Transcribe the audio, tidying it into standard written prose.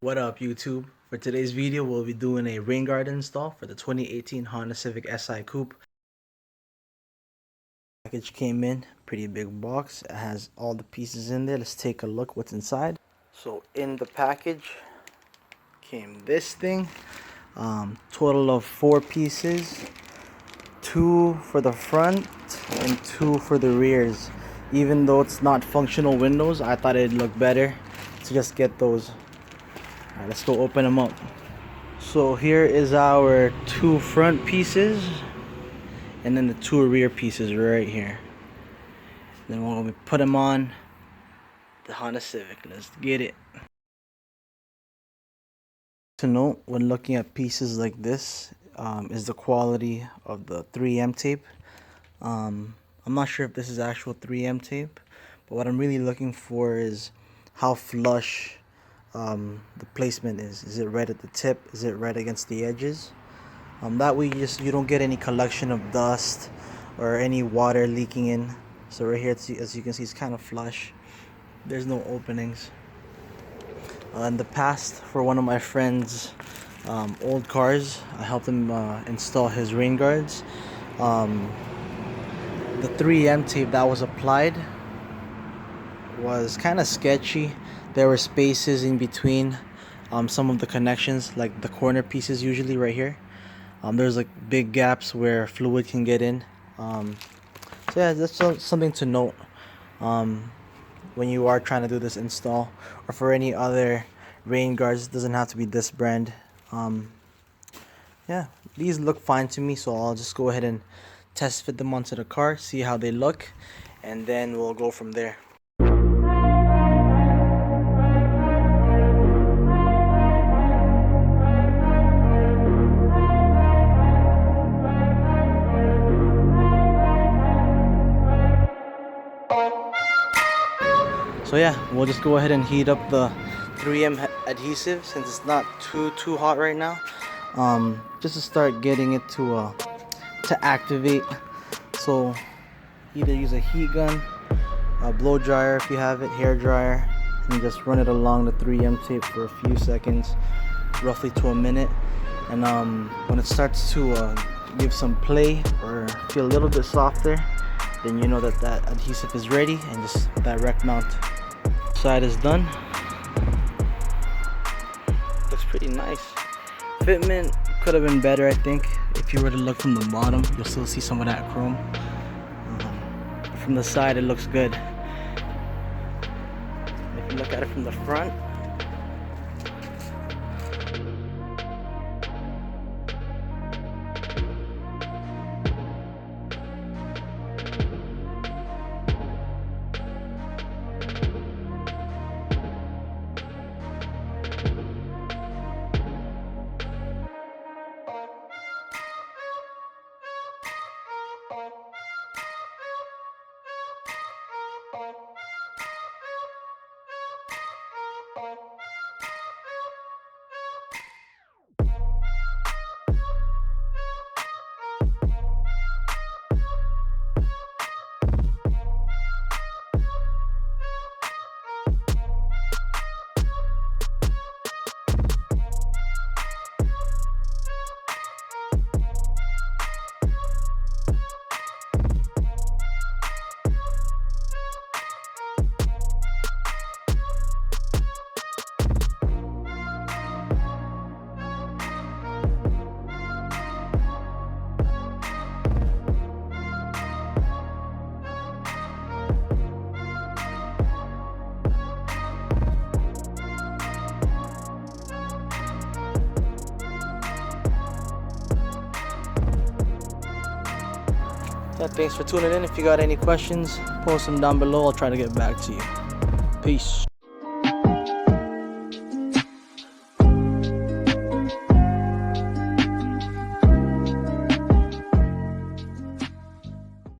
What up, YouTube? For today's video, we'll be doing a Rainguard install for the 2018 Honda Civic Si Coupe. Package came in, pretty big box. It has all the pieces in there. Let's take a look what's inside. So in the package came this thing. Total of 4 pieces, 2 for the front and 2 for the rears. Even though it's not functional windows, I thought it'd look better to just get those. Alright, let's go open them up. So here is our 2 front pieces and then the 2 rear pieces right here. Then we'll put them on the Honda Civic. Let's get it. To note when looking at pieces like this is the quality of the 3M tape. I'm not sure if this is actual 3M tape, but what I'm really looking for is how flush the placement is. Is it right at the tip? Is it right against the edges? That way you don't get any collection of dust or any water leaking in. So right here, as you can see, it's kind of flush. There's no openings. In the past, for one of my friends' old cars, I helped him install his rain guards. The 3M tape that was applied was kind of sketchy. There were spaces in between some of the connections, like the corner pieces usually right here. There's like big gaps where fluid can get in. So yeah, that's something to note when you are trying to do this install, or for any other rain guards. It doesn't have to be this brand. Yeah, these look fine to me, so I'll just go ahead and test fit them onto the car, see how they look, and then we'll go from there. So yeah, we'll just go ahead and heat up the 3M adhesive since it's not too hot right now. Just to start getting it to activate. So either use a heat gun, a blow dryer if you have it, hair dryer, and just run it along the 3M tape for a few seconds, roughly to a minute. And when it starts to give some play or feel a little bit softer, then you know that adhesive is ready, and just direct mount. Side is done. Looks pretty nice. Fitment could have been better, I think. If you were to look from the bottom, you'll still see some of that chrome. From the side, it looks good. If you look at it from the front, yeah, thanks for tuning in. If you got any questions, post them down below. I'll try to get back to you. Peace.